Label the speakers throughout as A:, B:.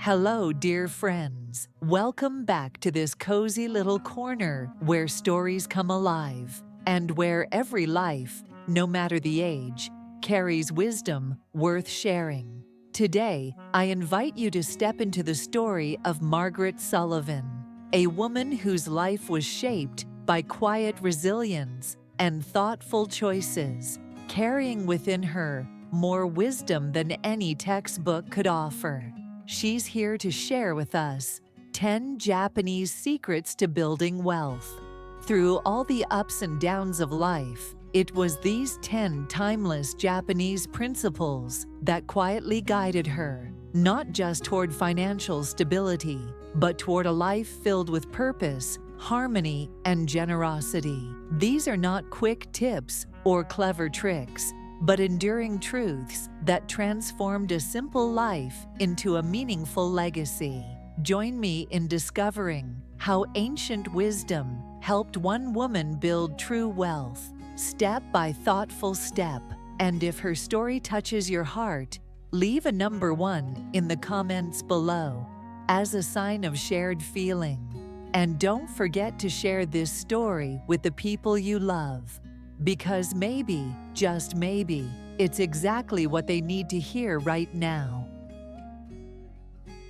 A: Hello, dear friends. Welcome back to this cozy little corner where stories come alive and where every life, no matter the age, carries wisdom worth sharing. Today, I invite you to step into the story of Margaret Sullivan, a woman whose life was shaped by quiet resilience and thoughtful choices, carrying within her more wisdom than any textbook could offer. She's here to share with us 10 Japanese secrets to building wealth. Through all the ups and downs of life, it was these 10 timeless Japanese principles that quietly guided her, not just toward financial stability, but toward a life filled with purpose, harmony, and generosity. These are not quick tips or clever tricks, but enduring truths that transformed a simple life into a meaningful legacy. Join me in discovering how ancient wisdom helped one woman build true wealth, step by thoughtful step. And if her story touches your heart, leave a number 1 in the comments below as a sign of shared feeling. And don't forget to share this story with the people you love, because maybe, just maybe, it's exactly what they need to hear right now.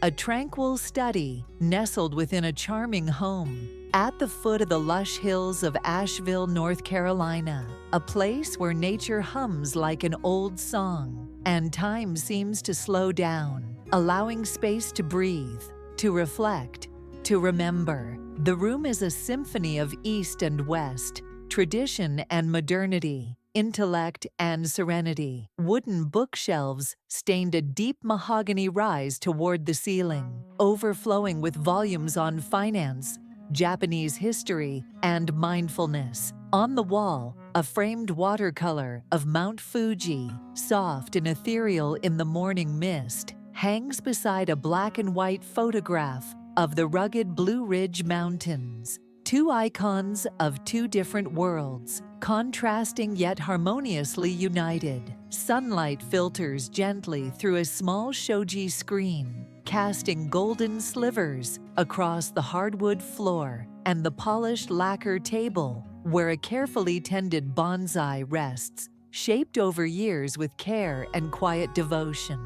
A: A tranquil study nestled within a charming home at the foot of the lush hills of Asheville, North Carolina, a place where nature hums like an old song and time seems to slow down, allowing space to breathe, to reflect, to remember. The room is a symphony of East and West, tradition and modernity, intellect and serenity. Wooden bookshelves stained a deep mahogany rise toward the ceiling, overflowing with volumes on finance, Japanese history, and mindfulness. On the wall, a framed watercolor of Mount Fuji, soft and ethereal in the morning mist, hangs beside a black and white photograph of the rugged Blue Ridge Mountains. Two icons of two different worlds, contrasting yet harmoniously united. Sunlight filters gently through a small shoji screen, casting golden slivers across the hardwood floor and the polished lacquer table where a carefully tended bonsai rests, shaped over years with care and quiet devotion.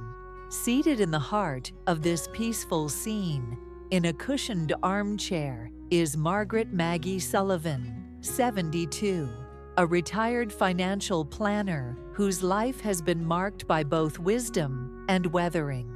A: Seated in the heart of this peaceful scene, in a cushioned armchair, is Margaret Maggie Sullivan, 72, a retired financial planner whose life has been marked by both wisdom and weathering.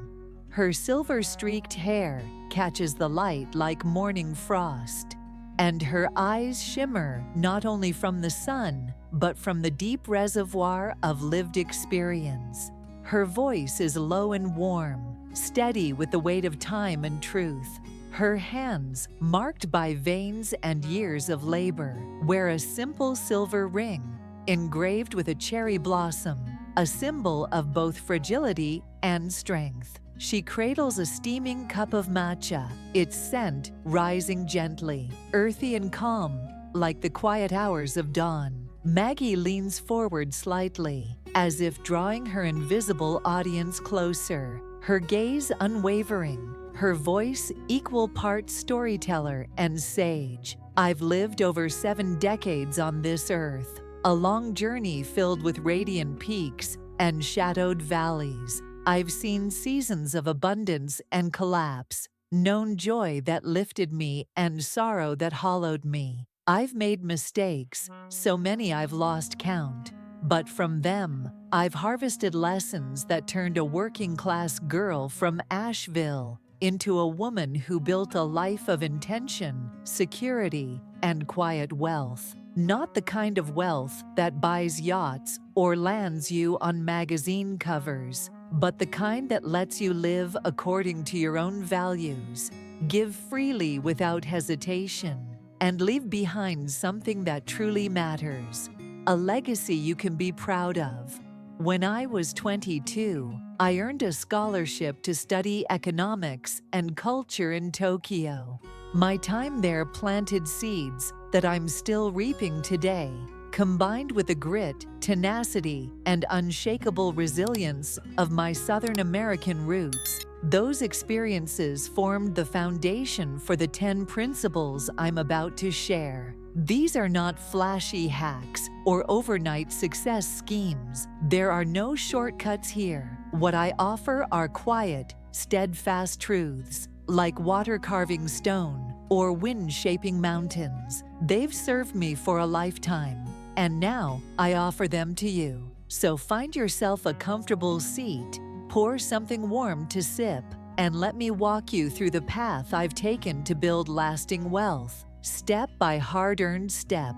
A: Her silver-streaked hair catches the light like morning frost, and her eyes shimmer not only from the sun, but from the deep reservoir of lived experience. Her voice is low and warm, steady with the weight of time and truth. Her hands, marked by veins and years of labor, wear a simple silver ring, engraved with a cherry blossom, a symbol of both fragility and strength. She cradles a steaming cup of matcha, its scent rising gently, earthy and calm, like the quiet hours of dawn. Maggie leans forward slightly, as if drawing her invisible audience closer, her gaze unwavering, her voice equal parts storyteller and sage. I've lived over 7 decades on this earth, a long journey filled with radiant peaks and shadowed valleys. I've seen seasons of abundance and collapse, known joy that lifted me and sorrow that hollowed me. I've made mistakes, so many I've lost count, but from them, I've harvested lessons that turned a working-class girl from Asheville into a woman who built a life of intention, security, and quiet wealth. Not the kind of wealth that buys yachts or lands you on magazine covers, but the kind that lets you live according to your own values, give freely without hesitation, and leave behind something that truly matters, a legacy you can be proud of. When I was 22, I earned a scholarship to study economics and culture in Tokyo. My time there planted seeds that I'm still reaping today. Combined with the grit, tenacity, and unshakable resilience of my Southern American roots, Those experiences formed the foundation for the 10 principles I'm about to share. These are not flashy hacks or overnight success schemes. There are no shortcuts here. What I offer are quiet, steadfast truths, like water carving stone or wind shaping mountains. They've served me for a lifetime, and now I offer them to you. So find yourself a comfortable seat, pour something warm to sip, and let me walk you through the path I've taken to build lasting wealth, step by hard-earned step.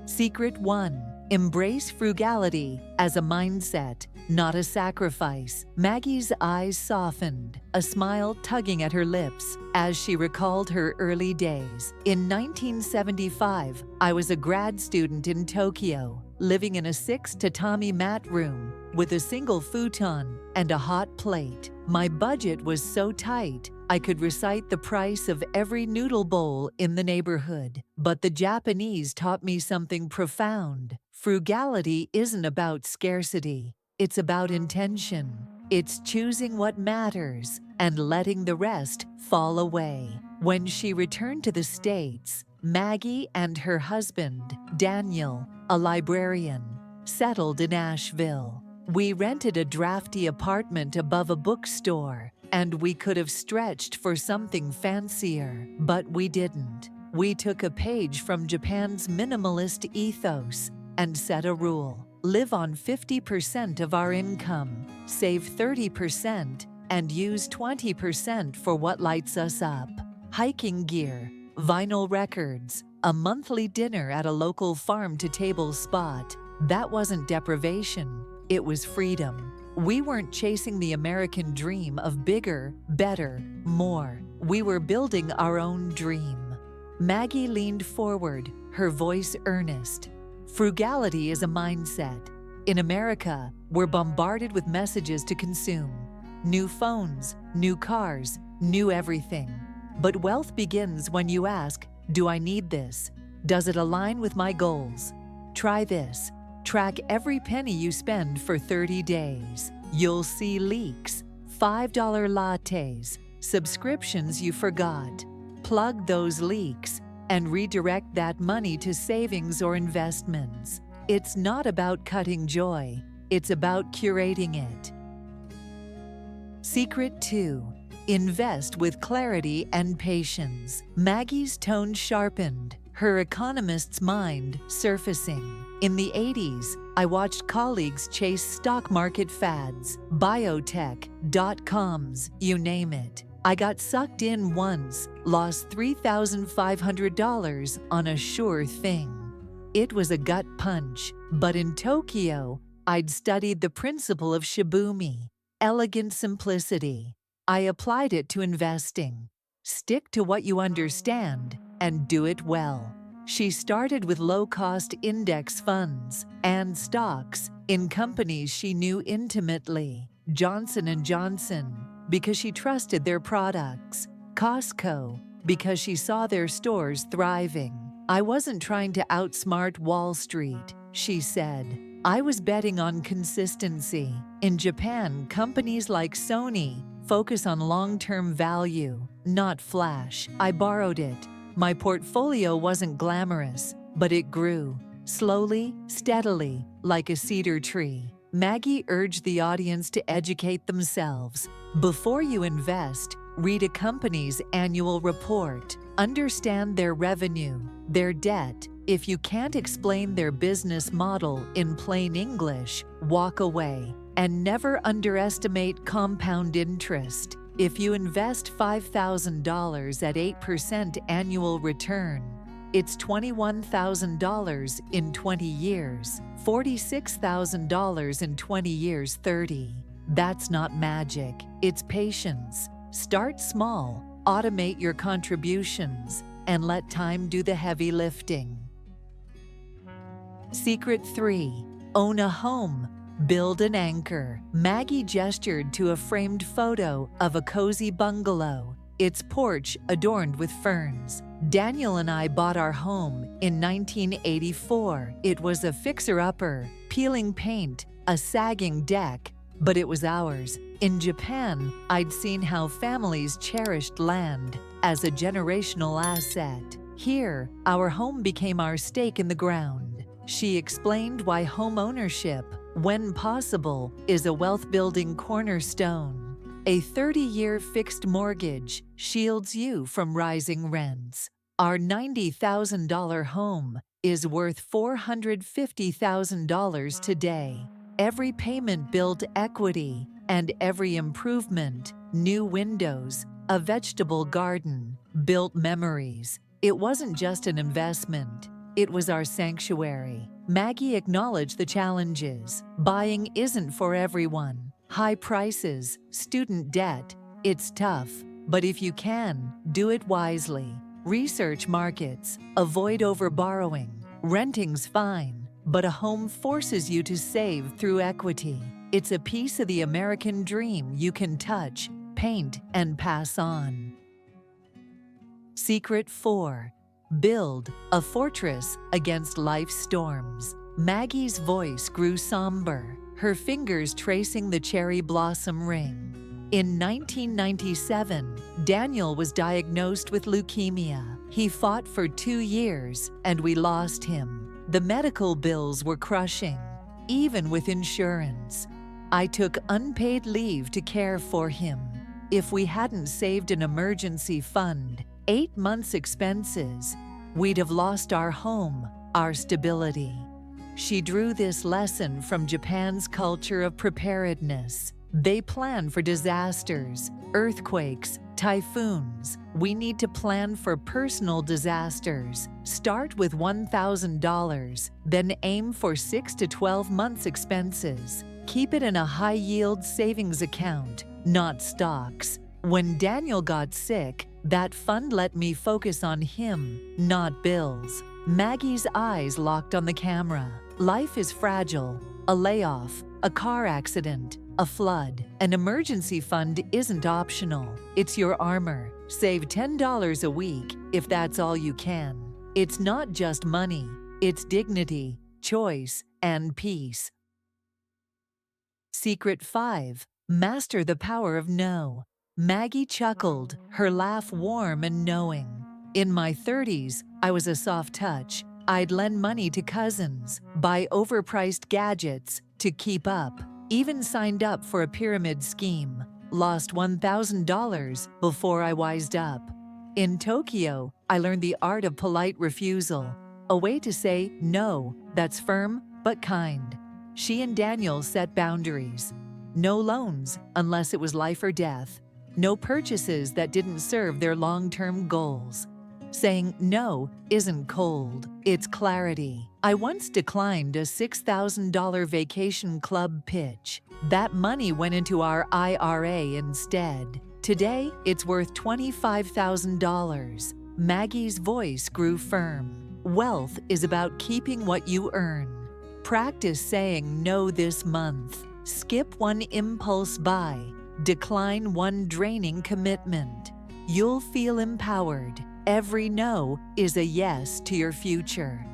A: Secret 1. Embrace frugality as a mindset, not a sacrifice. Maggie's eyes softened, a smile tugging at her lips as she recalled her early days. In 1975, I was a grad student in Tokyo, living in a 6-tatami mat room with a single futon and a hot plate. My budget was so tight, I could recite the price of every noodle bowl in the neighborhood. But the Japanese taught me something profound. Frugality isn't about scarcity. It's about intention. It's choosing what matters and letting the rest fall away. When she returned to the States, Maggie and her husband, Daniel, a librarian, settled in Asheville. We rented a drafty apartment above a bookstore, and we could have stretched for something fancier, but we didn't. We took a page from Japan's minimalist ethos and set a rule: live on 50% of our income, save 30%, and use 20% for what lights us up. Hiking gear, vinyl records, a monthly dinner at a local farm-to-table spot. That wasn't deprivation, it was freedom. We weren't chasing the American dream of bigger, better, more. We were building our own dream. Maggie leaned forward, her voice earnest. Frugality is a mindset. In America, we're bombarded with messages to consume. New phones, new cars, new everything. But wealth begins when you ask, do I need this? Does it align with my goals? Try this. Track every penny you spend for 30 days. You'll see leaks, $5 lattes, subscriptions you forgot. Plug those leaks and redirect that money to savings or investments. It's not about cutting joy, it's about curating it. Secret 2. Invest with clarity and patience. Maggie's tone sharpened, her economist's mind surfacing. In the 80s, I watched colleagues chase stock market fads, biotech, dot-coms, you name it. I got sucked in once, lost $3,500 on a sure thing. It was a gut punch, but in Tokyo, I'd studied the principle of shibumi, elegant simplicity. I applied it to investing. Stick to what you understand and do it well. She started with low-cost index funds and stocks in companies she knew intimately. Johnson & Johnson, because she trusted their products. Costco, because she saw their stores thriving. I wasn't trying to outsmart Wall Street, she said. I was betting on consistency. In Japan, companies like Sony focus on long-term value, not flash. I borrowed it. My portfolio wasn't glamorous, but it grew, slowly, steadily, like a cedar tree. Maggie urged the audience to educate themselves. Before you invest, read a company's annual report. Understand their revenue, their debt. If you can't explain their business model in plain English, walk away. And never underestimate compound interest. If you invest $5,000 at 8% annual return, it's $21,000 in 20 years, $46,000 in 20 years 30. That's not magic, it's patience. Start small, automate your contributions, and let time do the heavy lifting. Secret 3. Own a home. Build an anchor. Maggie gestured to a framed photo of a cozy bungalow, its porch adorned with ferns. Daniel and I bought our home in 1984. It was a fixer-upper, peeling paint, a sagging deck, but it was ours. In Japan, I'd seen how families cherished land as a generational asset. Here, our home became our stake in the ground. She explained why home ownership, when possible, is a wealth-building cornerstone. A 30-year fixed mortgage shields you from rising rents. Our $90,000 home is worth $450,000 today. Every payment built equity, and every improvement, new windows, a vegetable garden, built memories. It wasn't just an investment. It was our sanctuary. Maggie acknowledged the challenges. Buying isn't for everyone. High prices, student debt. It's tough. But if you can, do it wisely. Research markets. Avoid overborrowing. Renting's fine, but a home forces you to save through equity. It's a piece of the American dream you can touch, paint, and pass on. Secret 4. Build a fortress against life's storms. Maggie's voice grew somber, her fingers tracing the cherry blossom ring. In 1997, Daniel was diagnosed with leukemia. He fought for 2 years, and we lost him. The medical bills were crushing, even with insurance. I took unpaid leave to care for him. If we hadn't saved an emergency fund, 8 months' expenses, we'd have lost our home, our stability. She drew this lesson from Japan's culture of preparedness. They plan for disasters, earthquakes, typhoons. We need to plan for personal disasters. Start with $1,000, then aim for 6 to 12 months' expenses. Keep it in a high-yield savings account, not stocks. When Daniel got sick, that fund let me focus on him, not bills. Maggie's eyes locked on the camera. Life is fragile. A layoff, a car accident, a flood. An emergency fund isn't optional. It's your armor. Save $10 a week if that's all you can. It's not just money. It's dignity, choice, and peace. Secret 5. Master the power of no. Maggie chuckled, her laugh warm and knowing. In my 30s, I was a soft touch. I'd lend money to cousins, buy overpriced gadgets to keep up, even signed up for a pyramid scheme. Lost $1,000 before I wised up. In Tokyo, I learned the art of polite refusal, a way to say no that's firm but kind. She and Daniel set boundaries. No loans unless it was life or death. No purchases that didn't serve their long-term goals. Saying no isn't cold, it's clarity. I once declined a $6,000 vacation club pitch. That money went into our IRA instead. Today, it's worth $25,000. Maggie's voice grew firm. Wealth is about keeping what you earn. Practice saying no this month. Skip one impulse buy. Decline one draining commitment. You'll feel empowered. Every no is a yes to your future.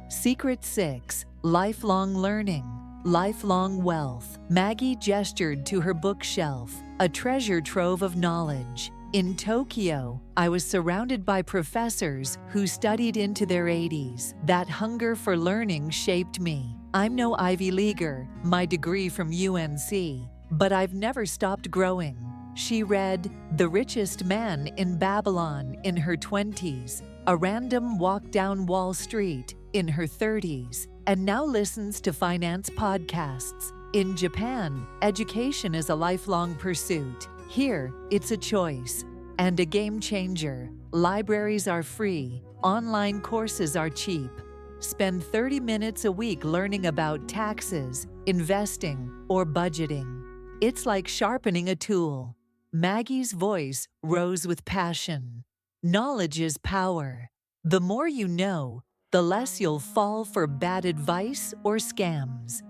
A: Secret 6. Lifelong learning. Lifelong wealth. Maggie gestured to her bookshelf, a treasure trove of knowledge. In Tokyo, I was surrounded by professors who studied into their 80s. That hunger for learning shaped me. I'm no Ivy Leaguer, my degree from UNC, but I've never stopped growing. She read The Richest Man in Babylon in her 20s, A Random Walk Down Wall Street in her 30s, and now listens to finance podcasts. In Japan, education is a lifelong pursuit. Here, it's a choice and a game changer. Libraries are free. Online courses are cheap. Spend 30 minutes a week learning about taxes, investing, or budgeting. It's like sharpening a tool. Maggie's voice rose with passion. Knowledge is power. The more you know, the less you'll fall for bad advice or scams.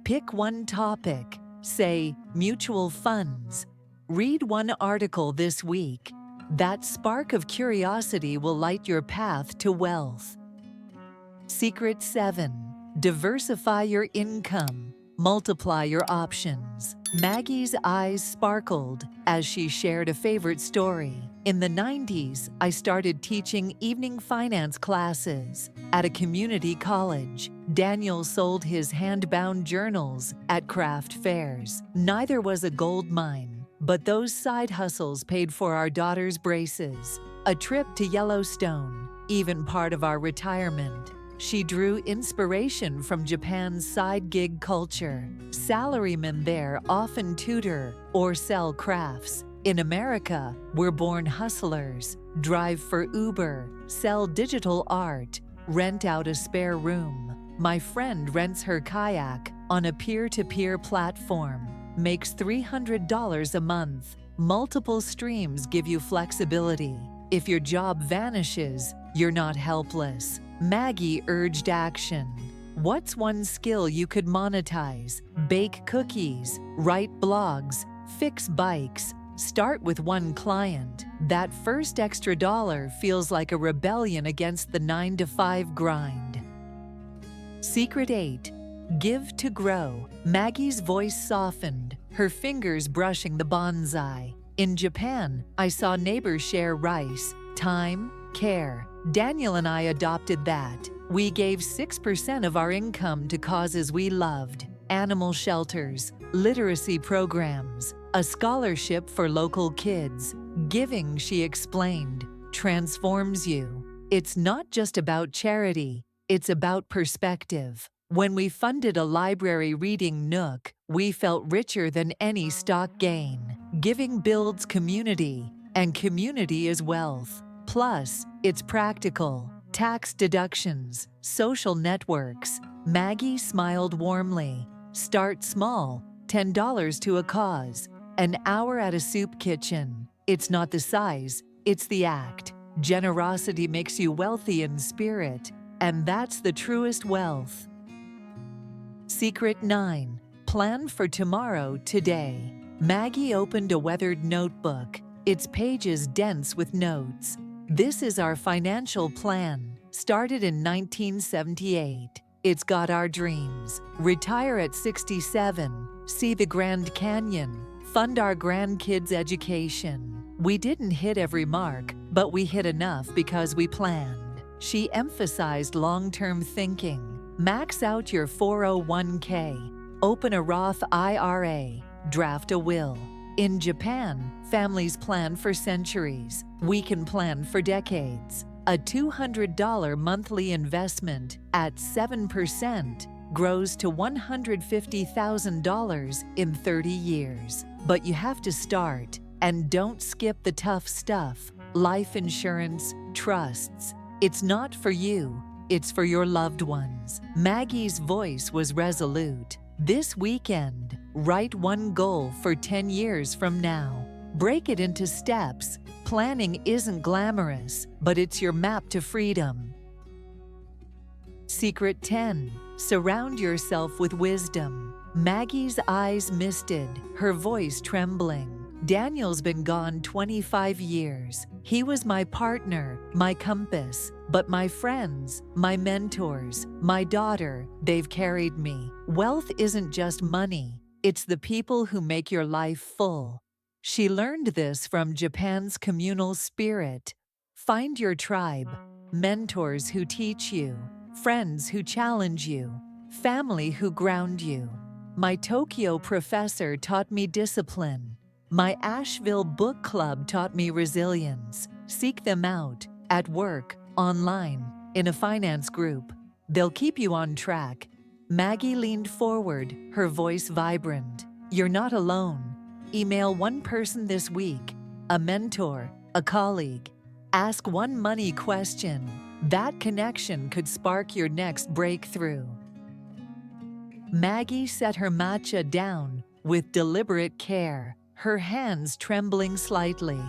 A: Pick one topic, say mutual funds. Read one article this week. That spark of curiosity will light your path to wealth. Secret 7. Diversify your income. multiply your options. Maggie's eyes sparkled as she shared a favorite story. In the 90s, I started teaching evening finance classes at a community college. Daniel sold his hand-bound journals at craft fairs. Neither was a gold mine, but those side hustles paid for our daughter's braces, a trip to Yellowstone, even part of our retirement. She drew inspiration from Japan's side gig culture. Salarymen there often tutor or sell crafts. In America, we're born hustlers, drive for Uber, sell digital art, rent out a spare room. My friend rents her kayak on a peer-to-peer platform, makes $300 a month. Multiple streams give you flexibility. If your job vanishes, you're not helpless. Maggie urged action. What's one skill you could monetize? Bake cookies, write blogs, fix bikes. Start with one client. That first extra dollar feels like a rebellion against the 9-to-5 grind. Secret 8. Give to grow. Maggie's voice softened, her fingers brushing the bonsai. In Japan, I saw neighbors share rice, time, care. Daniel and I adopted that. We gave 6% of our income to causes we loved: animal shelters, literacy programs, a scholarship for local kids. Giving, she explained, transforms you. It's not just about charity, it's about perspective. When we funded a library reading nook, we felt richer than any stock gain. Giving builds community, and community is wealth. Plus, it's practical. Tax deductions, social networks. Maggie smiled warmly. Start small, $10 to a cause, an hour at a soup kitchen. It's not the size, it's the act. Generosity makes you wealthy in spirit, and that's the truest wealth. Secret 9. Plan for tomorrow today. Maggie opened a weathered notebook, its pages dense with notes. This is our financial plan, started in 1978. It's got our dreams. Retire at 67, see the Grand Canyon, fund our grandkids' education. We didn't hit every mark, but we hit enough because we planned. She emphasized long-term thinking. Max out your 401k, open a Roth IRA, draft a will. In Japan, families plan for centuries. We can plan for decades. A $200 monthly investment at 7% grows to $150,000 in 30 years. But you have to start, and don't skip the tough stuff. Life insurance, trusts. It's not for you, it's for your loved ones. Maggie's voice was resolute. This weekend, write one goal for 10 years from now. Break it into steps. Planning isn't glamorous, but it's your map to freedom. Secret 10. Surround yourself with wisdom. Maggie's eyes misted, her voice trembling. Daniel's been gone 25 years. He was my partner, my compass. But my friends, my mentors, my daughter, they've carried me. Wealth isn't just money. It's the people who make your life full. She learned this from Japan's communal spirit. Find your tribe, mentors who teach you, friends who challenge you, family who ground you. My Tokyo professor taught me discipline. My Asheville book club taught me resilience. Seek them out, at work, online, in a finance group. They'll keep you on track. Maggie leaned forward, her voice vibrant. You're not alone. Email one person this week, a mentor, a colleague. Ask one money question. That connection could spark your next breakthrough. Maggie set her matcha down with deliberate care, her hands trembling slightly,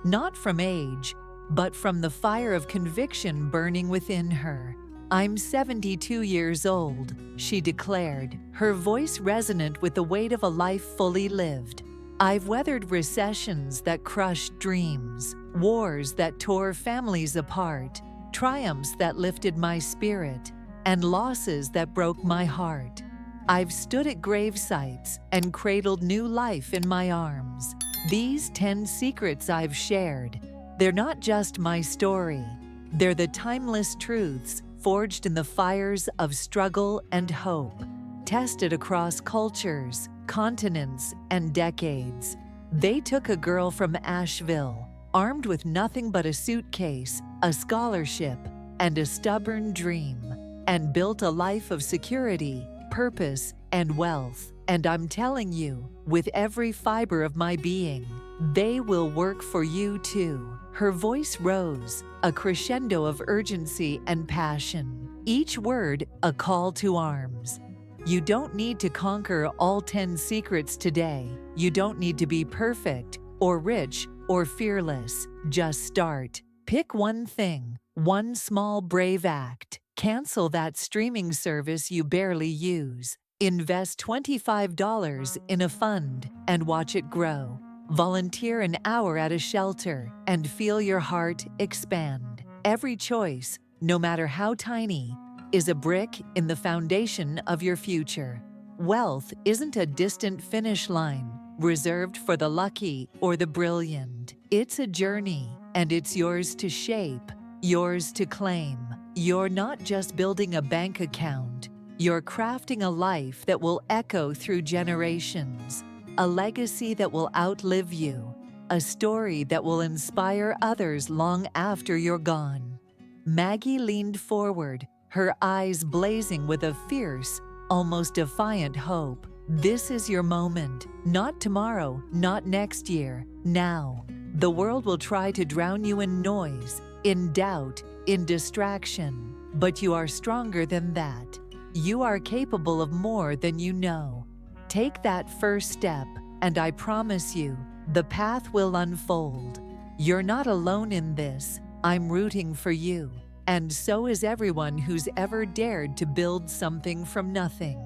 A: not from age, but from the fire of conviction burning within her. I'm 72 years old, she declared, her voice resonant with the weight of a life fully lived. I've weathered recessions that crushed dreams, wars that tore families apart, triumphs that lifted my spirit, and losses that broke my heart. I've stood at grave sites and cradled new life in my arms. These 10 secrets I've shared, they're not just my story. They're the timeless truths forged in the fires of struggle and hope, tested across cultures, continents, and decades. They took a girl from Asheville, armed with nothing but a suitcase, a scholarship, and a stubborn dream, and built a life of security, purpose, and wealth. And I'm telling you, with every fiber of my being, they will work for you too. Her voice rose, a crescendo of urgency and passion, each word a call to arms. You don't need to conquer all 10 secrets today. You don't need to be perfect, or rich, or fearless. Just start. Pick one thing, one small brave act. Cancel that streaming service you barely use. Invest $25 in a fund and watch it grow. Volunteer an hour at a shelter and feel your heart expand. Every choice, no matter how tiny, is a brick in the foundation of your future. Wealth isn't a distant finish line reserved for the lucky or the brilliant. It's a journey, and it's yours to shape, yours to claim. You're not just building a bank account, you're crafting a life that will echo through generations, a legacy that will outlive you, a story that will inspire others long after you're gone. Maggie leaned forward, her eyes blazing with a fierce, almost defiant hope. This is your moment, not tomorrow, not next year, now. The world will try to drown you in noise, in doubt, in distraction, but you are stronger than that. You are capable of more than you know. Take that first step, and I promise you, the path will unfold. You're not alone in this. I'm rooting for you, and so is everyone who's ever dared to build something from nothing.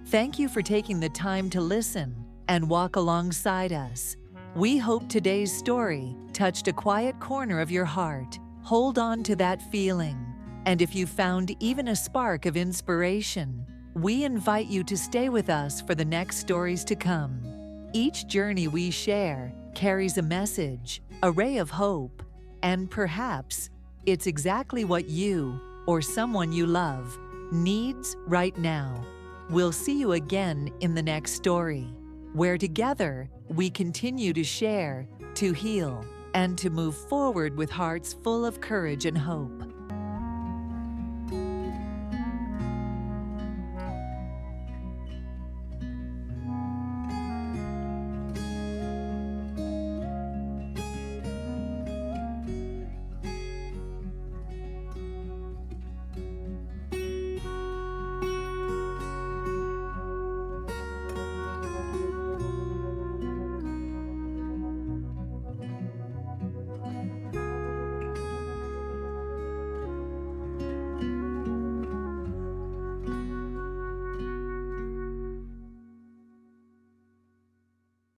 A: Thank you for taking the time to listen and walk alongside us. We hope today's story touched a quiet corner of your heart. Hold on to that feeling, and if you found even a spark of inspiration, we invite you to stay with us for the next stories to come. Each journey we share carries a message, a ray of hope, and perhaps it's exactly what you or someone you love needs right now. We'll see you again in the next story, where together we continue to share, to heal, and to move forward with hearts full of courage and hope.